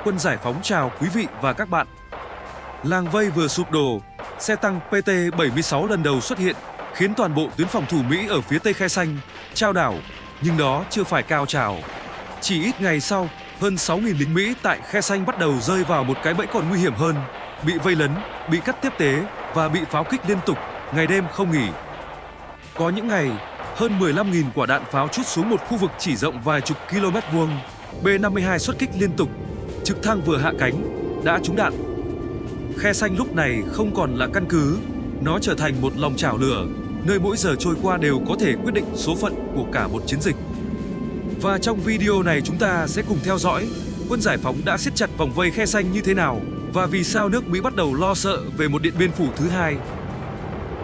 Quân Giải Phóng chào quý vị và các bạn. Làng vây vừa sụp đổ, xe tăng PT-76 lần đầu xuất hiện, khiến toàn bộ tuyến phòng thủ Mỹ ở phía tây Khe Xanh chao đảo, nhưng đó chưa phải cao trào. Chỉ ít ngày sau, hơn 6.000 lính Mỹ tại Khe Xanh bắt đầu rơi vào một cái bẫy còn nguy hiểm hơn, bị vây lấn, bị cắt tiếp tế và bị pháo kích liên tục, ngày đêm không nghỉ. Có những ngày, hơn 15.000 quả đạn pháo trút xuống một khu vực chỉ rộng vài chục km vuông. B-52 xuất kích liên tục, trực thăng vừa hạ cánh đã trúng đạn. Khe Xanh lúc này không còn là căn cứ, nó trở thành một lòng chảo lửa, nơi mỗi giờ trôi qua đều có thể quyết định số phận của cả một chiến dịch. Và trong video này chúng ta sẽ cùng theo dõi Quân Giải Phóng đã siết chặt vòng vây Khe Xanh như thế nào và vì sao nước Mỹ bắt đầu lo sợ về một Điện Biên Phủ thứ hai.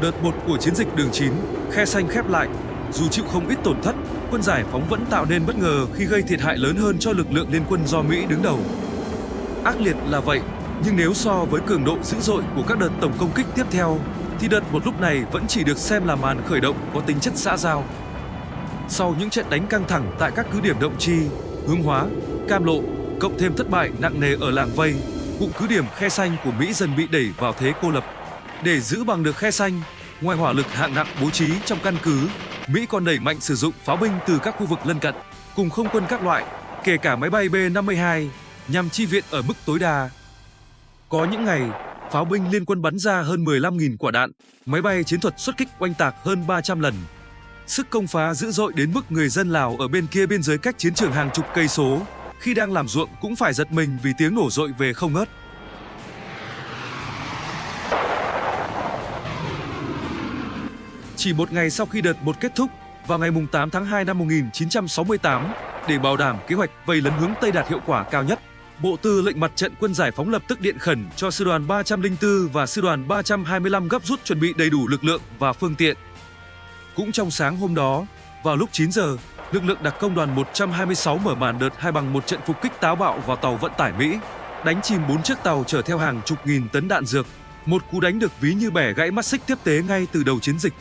Đợt 1 của chiến dịch Đường 9, Khe Xanh khép lại. Dù chịu không ít tổn thất, Quân Giải Phóng vẫn tạo nên bất ngờ khi gây thiệt hại lớn hơn cho lực lượng liên quân do Mỹ đứng đầu. Ác liệt là vậy, nhưng nếu so với cường độ dữ dội của các đợt tổng công kích tiếp theo, thì đợt một lúc này vẫn chỉ được xem là màn khởi động có tính chất xã giao. Sau những trận đánh căng thẳng tại các cứ điểm Động Chi, Hướng Hóa, Cam Lộ, cộng thêm thất bại nặng nề ở làng vây, cụm cứ điểm Khe Xanh của Mỹ dần bị đẩy vào thế cô lập. Để giữ bằng được Khe Xanh, ngoài hỏa lực hạng nặng bố trí trong căn cứ, Mỹ còn đẩy mạnh sử dụng pháo binh từ các khu vực lân cận, cùng không quân các loại, kể cả máy bay B-52, nhằm chi viện ở mức tối đa. Có những ngày, pháo binh liên quân bắn ra hơn 15.000 quả đạn, máy bay chiến thuật xuất kích oanh tạc hơn 300 lần. Sức công phá dữ dội đến mức người dân Lào ở bên kia biên giới cách chiến trường hàng chục cây số, khi đang làm ruộng cũng phải giật mình vì tiếng nổ dội về không ngớt. Chỉ một ngày sau khi đợt 1 kết thúc, vào ngày 8 tháng 2 năm 1968, để bảo đảm kế hoạch vây lấn hướng Tây đạt hiệu quả cao nhất, Bộ Tư lệnh Mặt trận Quân Giải Phóng lập tức điện khẩn cho Sư đoàn 304 và Sư đoàn 325 gấp rút chuẩn bị đầy đủ lực lượng và phương tiện. Cũng trong sáng hôm đó, vào lúc 9 giờ, lực lượng đặc công đoàn 126 mở màn đợt 2 bằng một trận phục kích táo bạo vào tàu vận tải Mỹ, đánh chìm 4 chiếc tàu chở theo hàng chục nghìn tấn đạn dược, một cú đánh được ví như bẻ gãy mắt xích tiếp tế ngay từ đầu chiến dịch.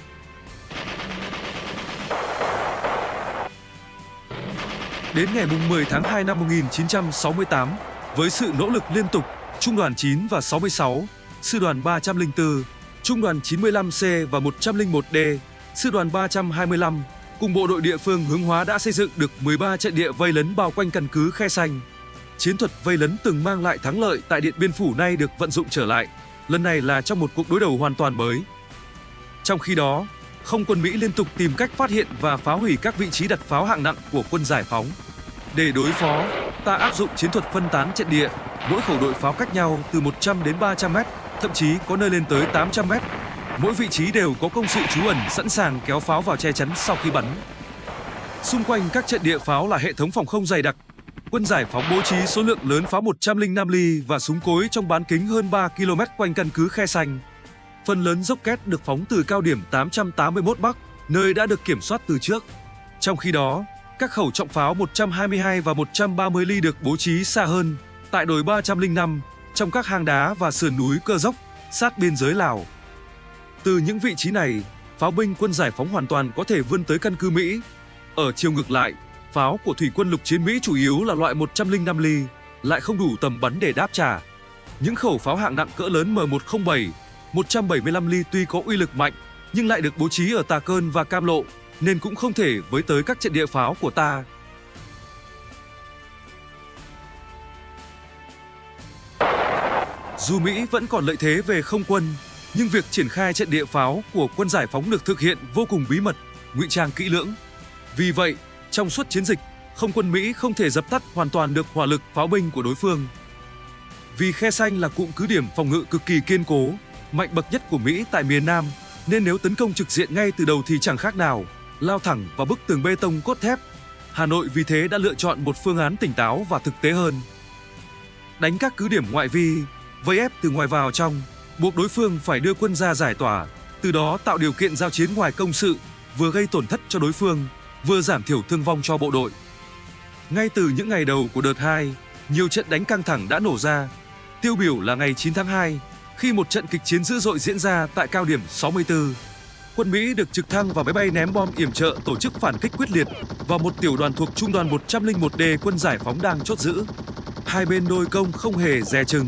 Đến ngày 10 tháng 2 năm 1968, với sự nỗ lực liên tục, Trung đoàn 9 và 66, Sư đoàn 304, Trung đoàn 95C và 101D, Sư đoàn 325, cùng bộ đội địa phương Hướng Hóa đã xây dựng được 13 trận địa vây lấn bao quanh căn cứ Khe Xanh. Chiến thuật vây lấn từng mang lại thắng lợi tại Điện Biên Phủ nay được vận dụng trở lại, lần này là trong một cuộc đối đầu hoàn toàn mới. Trong khi đó, không quân Mỹ liên tục tìm cách phát hiện và phá hủy các vị trí đặt pháo hạng nặng của Quân Giải Phóng. Để đối phó, ta áp dụng chiến thuật phân tán trận địa, mỗi khẩu đội pháo cách nhau từ 100 đến 300 mét, thậm chí có nơi lên tới 800 mét. Mỗi vị trí đều có công sự trú ẩn sẵn sàng kéo pháo vào che chắn sau khi bắn. Xung quanh các trận địa pháo là hệ thống phòng không dày đặc. Quân Giải Phóng bố trí số lượng lớn pháo 105 ly và súng cối trong bán kính hơn 3 km quanh căn cứ Khe Xanh. Phần lớn rocket được phóng từ cao điểm 881 Bắc, nơi đã được kiểm soát từ trước. Trong khi đó, các khẩu trọng pháo 122 và 130 ly được bố trí xa hơn, tại đồi 305, trong các hang đá và sườn núi cơ dốc, sát biên giới Lào. Từ những vị trí này, pháo binh Quân Giải Phóng hoàn toàn có thể vươn tới căn cứ Mỹ. Ở chiều ngược lại, pháo của thủy quân lục chiến Mỹ chủ yếu là loại 105 ly, lại không đủ tầm bắn để đáp trả. Những khẩu pháo hạng nặng cỡ lớn M107, 175 ly tuy có uy lực mạnh, nhưng lại được bố trí ở Tà Cơn và Cam Lộ, nên cũng không thể với tới các trận địa pháo của ta. Dù Mỹ vẫn còn lợi thế về không quân, nhưng việc triển khai trận địa pháo của Quân Giải Phóng được thực hiện vô cùng bí mật, ngụy trang kỹ lưỡng. Vì vậy, trong suốt chiến dịch, không quân Mỹ không thể dập tắt hoàn toàn được hỏa lực pháo binh của đối phương. Vì Khe Xanh là cụm cứ điểm phòng ngự cực kỳ kiên cố, mạnh bậc nhất của Mỹ tại miền Nam, nên nếu tấn công trực diện ngay từ đầu thì chẳng khác nào lao thẳng vào bức tường bê tông cốt thép. Hà Nội vì thế đã lựa chọn một phương án tỉnh táo và thực tế hơn. Đánh các cứ điểm ngoại vi, vây ép từ ngoài vào trong, buộc đối phương phải đưa quân ra giải tỏa, từ đó tạo điều kiện giao chiến ngoài công sự, vừa gây tổn thất cho đối phương, vừa giảm thiểu thương vong cho bộ đội. Ngay từ những ngày đầu của đợt 2, nhiều trận đánh căng thẳng đã nổ ra. Tiêu biểu là ngày 9 tháng 2, khi một trận kịch chiến dữ dội diễn ra tại cao điểm 64. Quân Mỹ được trực thăng và máy bay ném bom yểm trợ tổ chức phản kích quyết liệt vào một tiểu đoàn thuộc Trung đoàn 101D Quân Giải Phóng đang chốt giữ. hai bên đôi công không hề dè chừng.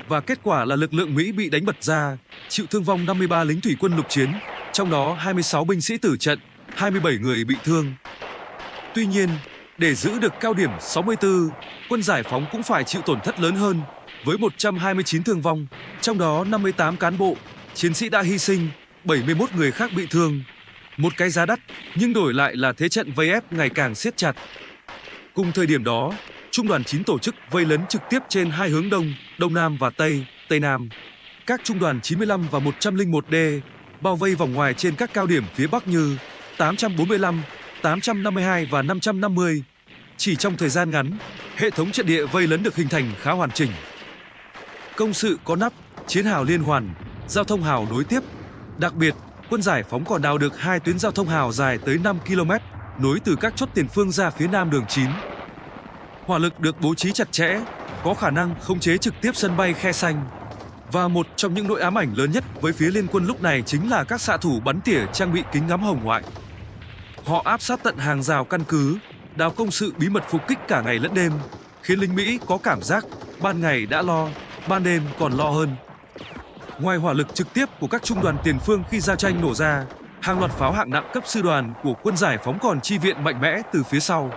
Và kết quả là lực lượng Mỹ bị đánh bật ra, chịu thương vong 53 lính thủy quân lục chiến, trong đó 26 binh sĩ tử trận, 27 người bị thương. Tuy nhiên, để giữ được cao điểm 64, quân giải phóng cũng phải chịu tổn thất lớn hơn, với 129 thương vong, trong đó 58 cán bộ, chiến sĩ đã hy sinh, 71 người khác bị thương. Một cái giá đắt, nhưng đổi lại là thế trận vây ép ngày càng siết chặt. Cùng thời điểm đó, Trung đoàn 9 tổ chức vây lấn trực tiếp trên hai hướng Đông, Đông Nam và Tây, Tây Nam. Các trung đoàn 95 và 101D bao vây vòng ngoài trên các cao điểm phía Bắc như 845, 852 và 550. Chỉ trong thời gian ngắn, hệ thống trận địa vây lấn được hình thành khá hoàn chỉnh. Công sự có nắp, chiến hào liên hoàn, giao thông hào nối tiếp. Đặc biệt, quân giải phóng còn đào được 2 tuyến giao thông hào dài tới 5 km, nối từ các chốt tiền phương ra phía nam đường 9. Hỏa lực được bố trí chặt chẽ, có khả năng khống chế trực tiếp sân bay Khe Sanh. Và một trong những nỗi ám ảnh lớn nhất với phía liên quân lúc này chính là các xạ thủ bắn tỉa trang bị kính ngắm hồng ngoại. Họ áp sát tận hàng rào căn cứ, đào công sự bí mật phục kích cả ngày lẫn đêm, khiến lính Mỹ có cảm giác ban ngày đã lo, ban đêm còn lo hơn. Ngoài hỏa lực trực tiếp của các trung đoàn tiền phương khi giao tranh nổ ra, hàng loạt pháo hạng nặng cấp sư đoàn của quân giải phóng còn chi viện mạnh mẽ từ phía sau.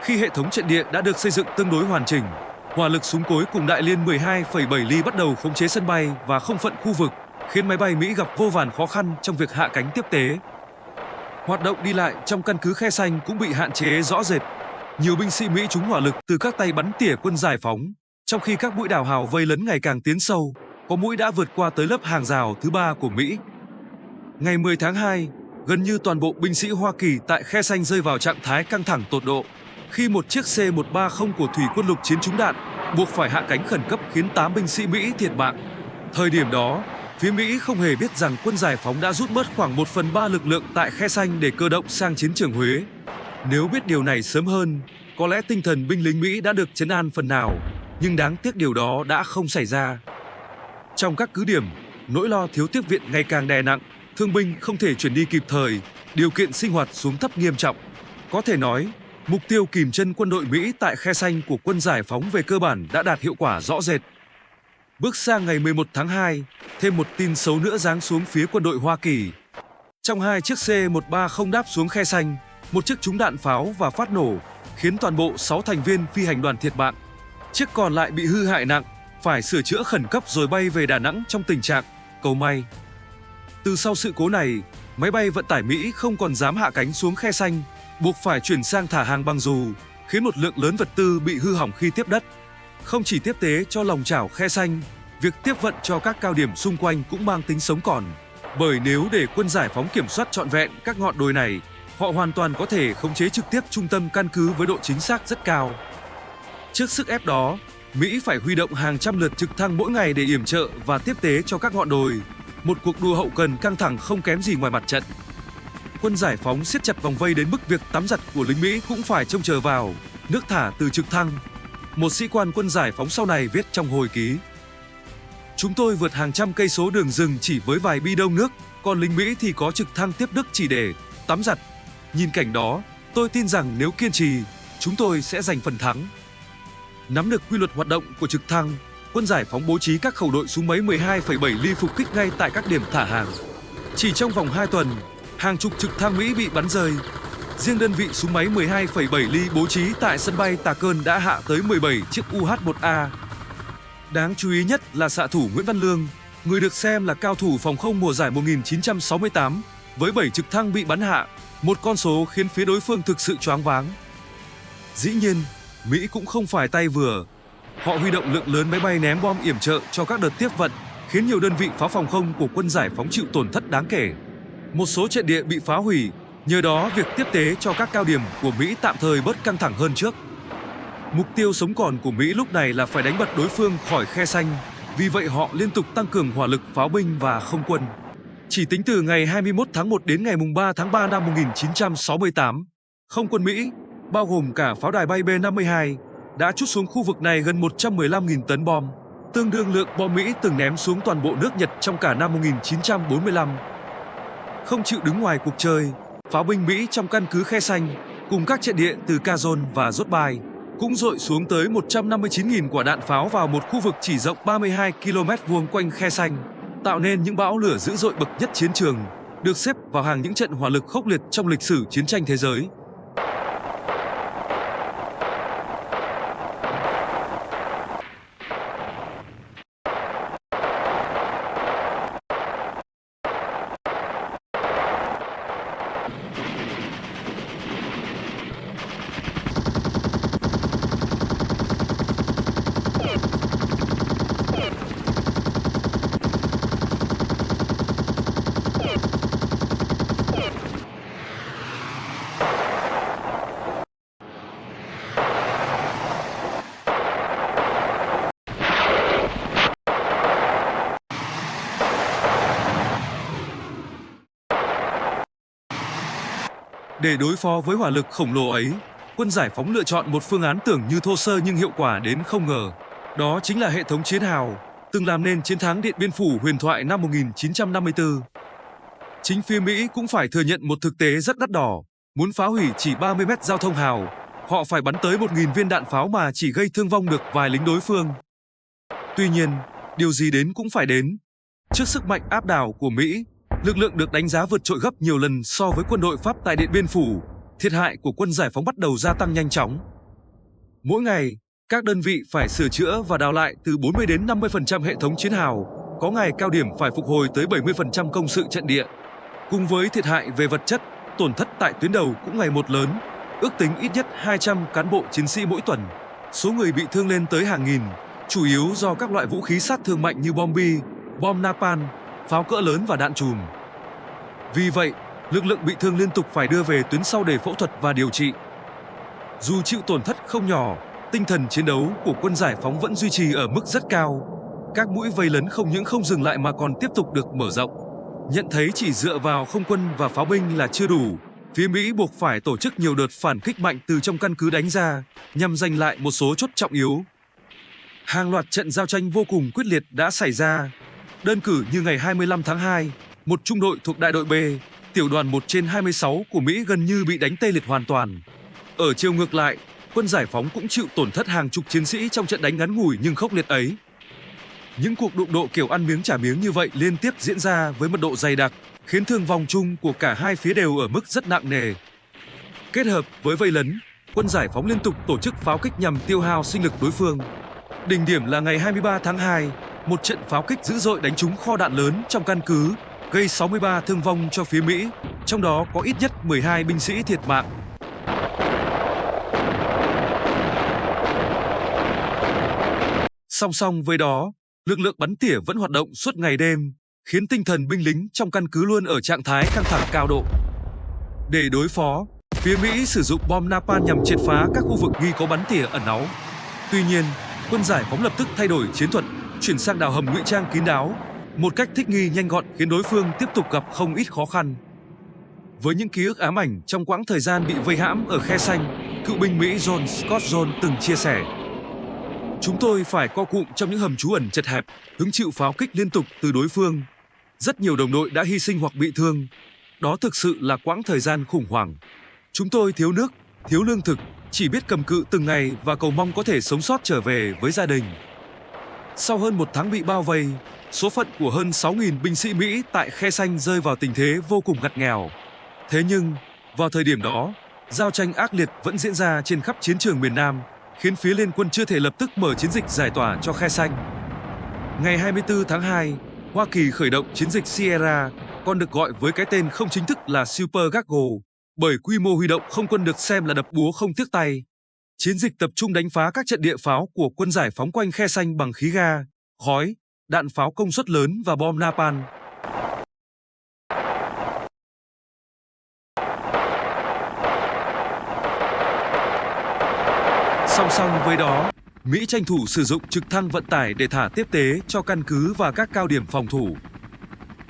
Khi hệ thống trận địa đã được xây dựng tương đối hoàn chỉnh, hỏa lực súng cối cùng đại liên 12,7 ly bắt đầu khống chế sân bay và không phận khu vực, khiến máy bay Mỹ gặp vô vàn khó khăn trong việc hạ cánh tiếp tế. Hoạt động đi lại trong căn cứ Khe Sanh cũng bị hạn chế rõ rệt. Nhiều binh sĩ Mỹ trúng hỏa lực từ các tay bắn tỉa quân giải phóng, trong khi các mũi đào hào vây lấn ngày càng tiến sâu, có mũi đã vượt qua tới lớp hàng rào thứ 3 của Mỹ. Ngày 10 tháng 2, gần như toàn bộ binh sĩ Hoa Kỳ tại Khe Sanh rơi vào trạng thái căng thẳng tột độ, khi một chiếc C-130 của thủy quân lục chiến trúng đạn, buộc phải hạ cánh khẩn cấp khiến 8 binh sĩ Mỹ thiệt mạng. Thời điểm đó, phía Mỹ không hề biết rằng quân giải phóng đã rút mất khoảng 1/3 lực lượng tại Khe Sanh để cơ động sang chiến trường Huế. Nếu biết điều này sớm hơn, có lẽ tinh thần binh lính Mỹ đã được trấn an phần nào, nhưng đáng tiếc điều đó đã không xảy ra. Trong các cứ điểm, nỗi lo thiếu tiếp viện ngày càng đè nặng, thương binh không thể chuyển đi kịp thời, điều kiện sinh hoạt xuống thấp nghiêm trọng. Có thể nói, mục tiêu kìm chân quân đội Mỹ tại Khe Sanh của quân giải phóng về cơ bản đã đạt hiệu quả rõ rệt. Bước sang ngày 11 tháng 2, thêm một tin xấu nữa giáng xuống phía quân đội Hoa Kỳ. Trong 2 chiếc C-130 đáp xuống Khe Sanh, một chiếc trúng đạn pháo và phát nổ, khiến toàn bộ 6 thành viên phi hành đoàn thiệt mạng. Chiếc còn lại bị hư hại nặng, phải sửa chữa khẩn cấp rồi bay về Đà Nẵng trong tình trạng cầu may. Từ sau sự cố này, máy bay vận tải Mỹ không còn dám hạ cánh xuống Khe Sanh, buộc phải chuyển sang thả hàng bằng dù, khiến một lượng lớn vật tư bị hư hỏng khi tiếp đất. Không chỉ tiếp tế cho lòng chảo Khe Sanh, việc tiếp vận cho các cao điểm xung quanh cũng mang tính sống còn. Bởi nếu để quân giải phóng kiểm soát trọn vẹn các ngọn đồi này, họ hoàn toàn có thể khống chế trực tiếp trung tâm căn cứ với độ chính xác rất cao. Trước sức ép đó, Mỹ phải huy động hàng trăm lượt trực thăng mỗi ngày để yểm trợ và tiếp tế cho các ngọn đồi. Một cuộc đua hậu cần căng thẳng không kém gì ngoài mặt trận. Quân giải phóng siết chặt vòng vây đến mức việc tắm giặt của lính Mỹ cũng phải trông chờ vào nước thả từ trực thăng. Một sĩ quan quân giải phóng sau này viết trong hồi ký: "Chúng tôi vượt hàng trăm cây số đường rừng chỉ với vài bi đông nước, còn lính Mỹ thì có trực thăng tiếp đức chỉ để tắm giặt. Nhìn cảnh đó, tôi tin rằng nếu kiên trì, chúng tôi sẽ giành phần thắng." Nắm được quy luật hoạt động của trực thăng, quân giải phóng bố trí các khẩu đội súng máy 12,7 ly phục kích ngay tại các điểm thả hàng. Chỉ trong vòng 2 tuần, hàng chục trực thăng Mỹ bị bắn rơi. Riêng đơn vị súng máy 12,7 ly bố trí tại sân bay Tà Cơn đã hạ tới 17 chiếc UH-1A. Đáng chú ý nhất là xạ thủ Nguyễn Văn Lương, người được xem là cao thủ phòng không mùa giải 1968, với 7 trực thăng bị bắn hạ, một con số khiến phía đối phương thực sự choáng váng. Dĩ nhiên, Mỹ cũng không phải tay vừa. Họ huy động lượng lớn máy bay ném bom yểm trợ cho các đợt tiếp vận, khiến nhiều đơn vị pháo phòng không của quân giải phóng chịu tổn thất đáng kể. Một số trận địa bị phá hủy, nhờ đó việc tiếp tế cho các cao điểm của Mỹ tạm thời bớt căng thẳng hơn trước. Mục tiêu sống còn của Mỹ lúc này là phải đánh bật đối phương khỏi Khe Sanh, vì vậy họ liên tục tăng cường hỏa lực pháo binh và không quân. Chỉ tính từ ngày 21 tháng 1 đến ngày 3 tháng 3 năm 1968, không quân Mỹ, bao gồm cả pháo đài bay B-52, đã trút xuống khu vực này gần 115.000 tấn bom, tương đương lượng bom Mỹ từng ném xuống toàn bộ nước Nhật trong cả năm 1945. không chịu đứng ngoài cuộc chơi, pháo binh Mỹ trong căn cứ Khe Xanh cùng các trận địa từ Kazon và Jotbai cũng dội xuống tới 159.000 quả đạn pháo vào một khu vực chỉ rộng 32 km vuông quanh Khe Xanh, tạo nên những bão lửa dữ dội bậc nhất chiến trường, được xếp vào hàng những trận hỏa lực khốc liệt trong lịch sử chiến tranh thế giới. Để đối phó với hỏa lực khổng lồ ấy, quân giải phóng lựa chọn một phương án tưởng như thô sơ nhưng hiệu quả đến không ngờ. Đó chính là hệ thống chiến hào, từng làm nên chiến thắng Điện Biên Phủ huyền thoại năm 1954. Chính phía Mỹ cũng phải thừa nhận một thực tế rất đắt đỏ. Muốn phá hủy chỉ 30 mét giao thông hào, họ phải bắn tới 1.000 viên đạn pháo mà chỉ gây thương vong được vài lính đối phương. Tuy nhiên, điều gì đến cũng phải đến. Trước sức mạnh áp đảo của Mỹ, lực lượng được đánh giá vượt trội gấp nhiều lần so với quân đội Pháp tại Điện Biên Phủ, thiệt hại của quân giải phóng bắt đầu gia tăng nhanh chóng. Mỗi ngày, các đơn vị phải sửa chữa và đào lại từ 40 đến 50% hệ thống chiến hào, có ngày cao điểm phải phục hồi tới 70% công sự trận địa. Cùng với thiệt hại về vật chất, tổn thất tại tuyến đầu cũng ngày một lớn, ước tính ít nhất 200 cán bộ chiến sĩ mỗi tuần. Số người bị thương lên tới hàng nghìn, chủ yếu do các loại vũ khí sát thương mạnh như bom bi, bom napalm, pháo cỡ lớn và đạn chùm. Vì vậy, lực lượng bị thương liên tục phải đưa về tuyến sau để phẫu thuật và điều trị. Dù chịu tổn thất không nhỏ, tinh thần chiến đấu của quân giải phóng vẫn duy trì ở mức rất cao. Các mũi vây lấn không những không dừng lại mà còn tiếp tục được mở rộng. Nhận thấy chỉ dựa vào không quân và pháo binh là chưa đủ, phía Mỹ buộc phải tổ chức nhiều đợt phản kích mạnh từ trong căn cứ đánh ra, nhằm giành lại một số chốt trọng yếu. Hàng loạt trận giao tranh vô cùng quyết liệt đã xảy ra. Đơn cử như ngày 25 tháng 2, một trung đội thuộc đại đội B, tiểu đoàn 1/26 của Mỹ gần như bị đánh tê liệt hoàn toàn. Ở chiều ngược lại, quân giải phóng cũng chịu tổn thất hàng chục chiến sĩ trong trận đánh ngắn ngủi nhưng khốc liệt ấy. Những cuộc đụng độ kiểu ăn miếng trả miếng như vậy liên tiếp diễn ra với mật độ dày đặc, khiến thương vong chung của cả hai phía đều ở mức rất nặng nề. Kết hợp với vây lấn, quân giải phóng liên tục tổ chức pháo kích nhằm tiêu hao sinh lực đối phương. Đỉnh điểm là ngày 23 tháng 2, một trận pháo kích dữ dội đánh trúng kho đạn lớn trong căn cứ, gây 63 thương vong cho phía Mỹ, trong đó có ít nhất 12 binh sĩ thiệt mạng. Song song với đó, lực lượng bắn tỉa vẫn hoạt động suốt ngày đêm, khiến tinh thần binh lính trong căn cứ luôn ở trạng thái căng thẳng cao độ. Để đối phó, phía Mỹ sử dụng bom napalm nhằm triệt phá các khu vực nghi có bắn tỉa ẩn náu. Tuy nhiên, quân giải phóng lập tức thay đổi chiến thuật, chuyển sang đào hầm ngụy trang kín đáo, một cách thích nghi nhanh gọn khiến đối phương tiếp tục gặp không ít khó khăn. Với những ký ức ám ảnh trong quãng thời gian bị vây hãm ở Khe Xanh, cựu binh Mỹ John Scott Jones từng chia sẻ: "Chúng tôi phải co cụm trong những hầm trú ẩn chật hẹp, hứng chịu pháo kích liên tục từ đối phương. Rất nhiều đồng đội đã hy sinh hoặc bị thương. Đó thực sự là quãng thời gian khủng hoảng. Chúng tôi thiếu nước, thiếu lương thực, chỉ biết cầm cự từng ngày và cầu mong có thể sống sót trở về với gia đình." Sau hơn một tháng bị bao vây, số phận của hơn 6.000 binh sĩ Mỹ tại Khe Xanh rơi vào tình thế vô cùng ngặt nghèo. Thế nhưng, vào thời điểm đó, giao tranh ác liệt vẫn diễn ra trên khắp chiến trường miền Nam, khiến phía Liên quân chưa thể lập tức mở chiến dịch giải tỏa cho Khe Xanh. Ngày 24 tháng 2, Hoa Kỳ khởi động chiến dịch Sierra, còn được gọi với cái tên không chính thức là Super Gaggle, bởi quy mô huy động không quân được xem là đập búa không tiếc tay. Chiến dịch tập trung đánh phá các trận địa pháo của quân giải phóng quanh Khe Xanh bằng khí ga, khói, đạn pháo công suất lớn và bom napalm. Song song với đó, Mỹ tranh thủ sử dụng trực thăng vận tải để thả tiếp tế cho căn cứ và các cao điểm phòng thủ.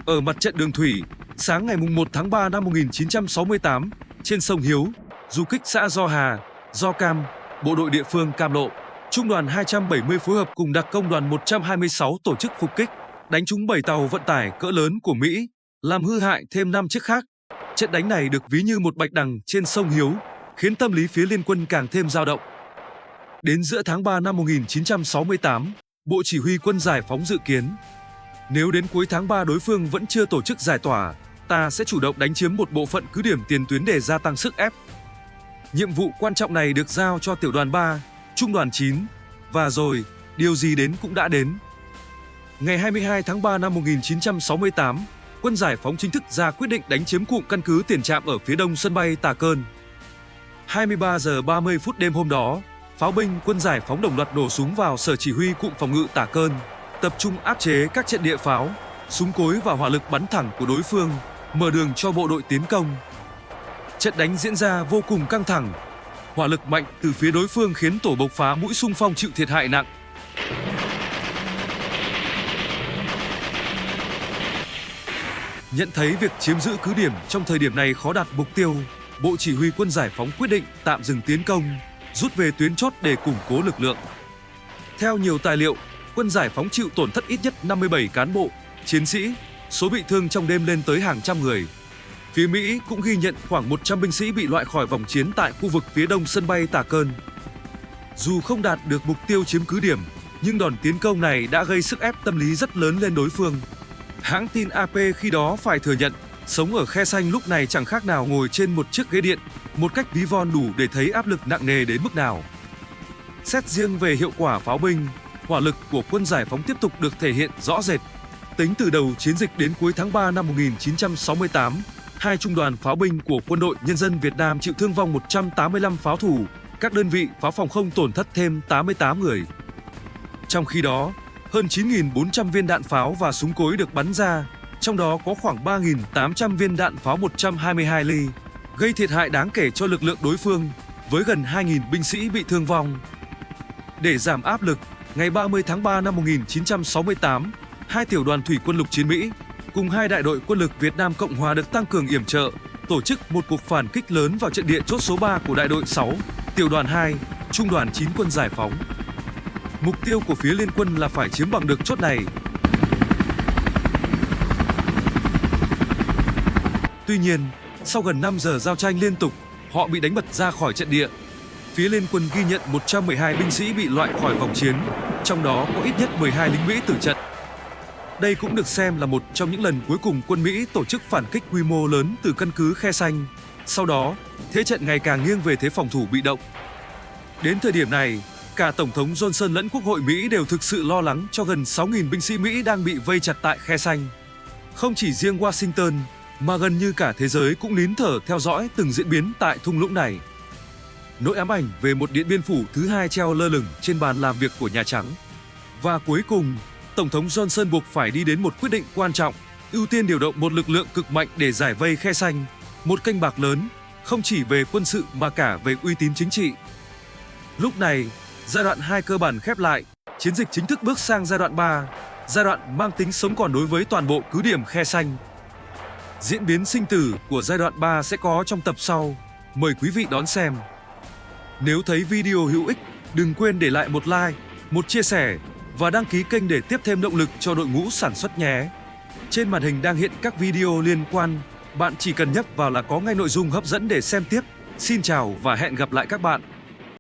Ở mặt trận đường thủy, sáng ngày 1 tháng 3 năm 1968, trên sông Hiếu, du kích xã Do Hà, Do Cam, bộ đội địa phương Cam Lộ, Trung đoàn 270 phối hợp cùng đặc công đoàn 126 tổ chức phục kích, đánh trúng 7 tàu vận tải cỡ lớn của Mỹ, làm hư hại thêm 5 chiếc khác. Trận đánh này được ví như một bạch đằng trên sông Hiếu, khiến tâm lý phía Liên quân càng thêm dao động. Đến giữa tháng 3 năm 1968, Bộ Chỉ huy Quân Giải phóng dự kiến, nếu đến cuối tháng 3 đối phương vẫn chưa tổ chức giải tỏa, ta sẽ chủ động đánh chiếm một bộ phận cứ điểm tiền tuyến để gia tăng sức ép. Nhiệm vụ quan trọng này được giao cho Tiểu đoàn 3, Trung đoàn 9, và rồi, điều gì đến cũng đã đến. Ngày 22 tháng 3 năm 1968, Quân Giải phóng chính thức ra quyết định đánh chiếm cụm căn cứ tiền trạm ở phía đông sân bay Tà Cơn. 23 giờ 30 phút đêm hôm đó, pháo binh Quân Giải phóng đồng loạt nổ súng vào sở chỉ huy cụm phòng ngự Tà Cơn, tập trung áp chế các trận địa pháo, súng cối và hỏa lực bắn thẳng của đối phương, mở đường cho bộ đội tiến công. Trận đánh diễn ra vô cùng căng thẳng. Hỏa lực mạnh từ phía đối phương khiến tổ bộc phá mũi xung phong chịu thiệt hại nặng. Nhận thấy việc chiếm giữ cứ điểm trong thời điểm này khó đạt mục tiêu, Bộ Chỉ huy Quân Giải phóng quyết định tạm dừng tiến công, rút về tuyến chốt để củng cố lực lượng. Theo nhiều tài liệu, Quân Giải phóng chịu tổn thất ít nhất 57 cán bộ, chiến sĩ, số bị thương trong đêm lên tới hàng trăm người. Phía Mỹ cũng ghi nhận khoảng 100 binh sĩ bị loại khỏi vòng chiến tại khu vực phía đông sân bay Tà Cơn. Dù không đạt được mục tiêu chiếm cứ điểm, nhưng đòn tiến công này đã gây sức ép tâm lý rất lớn lên đối phương. Hãng tin AP khi đó phải thừa nhận, sống ở Khe Sanh lúc này chẳng khác nào ngồi trên một chiếc ghế điện, một cách ví von đủ để thấy áp lực nặng nề đến mức nào. Xét riêng về hiệu quả pháo binh, hỏa lực của Quân Giải phóng tiếp tục được thể hiện rõ rệt. Tính từ đầu chiến dịch đến cuối tháng 3 năm 1968, hai trung đoàn pháo binh của Quân đội Nhân dân Việt Nam chịu thương vong 185 pháo thủ, các đơn vị pháo phòng không tổn thất thêm 88 người. Trong khi đó, hơn 9.400 viên đạn pháo và súng cối được bắn ra, trong đó có khoảng 3.800 viên đạn pháo 122 ly, gây thiệt hại đáng kể cho lực lượng đối phương, với gần 2.000 binh sĩ bị thương vong. Để giảm áp lực, ngày 30 tháng 3 năm 1968, hai tiểu đoàn thủy quân lục chiến Mỹ cùng hai đại đội quân lực Việt Nam Cộng Hòa được tăng cường yểm trợ, tổ chức một cuộc phản kích lớn vào trận địa chốt số 3 của đại đội 6, tiểu đoàn 2, trung đoàn 9 Quân Giải phóng. Mục tiêu của phía Liên quân là phải chiếm bằng được chốt này. Tuy nhiên, sau gần 5 giờ giao tranh liên tục, họ bị đánh bật ra khỏi trận địa. Phía Liên quân ghi nhận 112 binh sĩ bị loại khỏi vòng chiến, trong đó có ít nhất 12 lính Mỹ tử trận. Đây cũng được xem là một trong những lần cuối cùng quân Mỹ tổ chức phản kích quy mô lớn từ căn cứ Khe Sanh. Sau đó, thế trận ngày càng nghiêng về thế phòng thủ bị động. Đến thời điểm này, cả Tổng thống Johnson lẫn Quốc hội Mỹ đều thực sự lo lắng cho gần 6.000 binh sĩ Mỹ đang bị vây chặt tại Khe Sanh. Không chỉ riêng Washington, mà gần như cả thế giới cũng nín thở theo dõi từng diễn biến tại thung lũng này. Nỗi ám ảnh về một Điện Biên Phủ thứ hai treo lơ lửng trên bàn làm việc của Nhà Trắng. Và cuối cùng, Tổng thống Johnson buộc phải đi đến một quyết định quan trọng, ưu tiên điều động một lực lượng cực mạnh để giải vây Khe Sanh, một canh bạc lớn, không chỉ về quân sự mà cả về uy tín chính trị. Lúc này, giai đoạn 2 cơ bản khép lại, chiến dịch chính thức bước sang giai đoạn 3, giai đoạn mang tính sống còn đối với toàn bộ cứ điểm Khe Sanh. Diễn biến sinh tử của giai đoạn 3 sẽ có trong tập sau, mời quý vị đón xem. Nếu thấy video hữu ích, đừng quên để lại một like, một chia sẻ và đăng ký kênh để tiếp thêm động lực cho đội ngũ sản xuất nhé. Trên màn hình đang hiện các video liên quan, bạn chỉ cần nhấp vào là có ngay nội dung hấp dẫn để xem tiếp. Xin chào và hẹn gặp lại các bạn.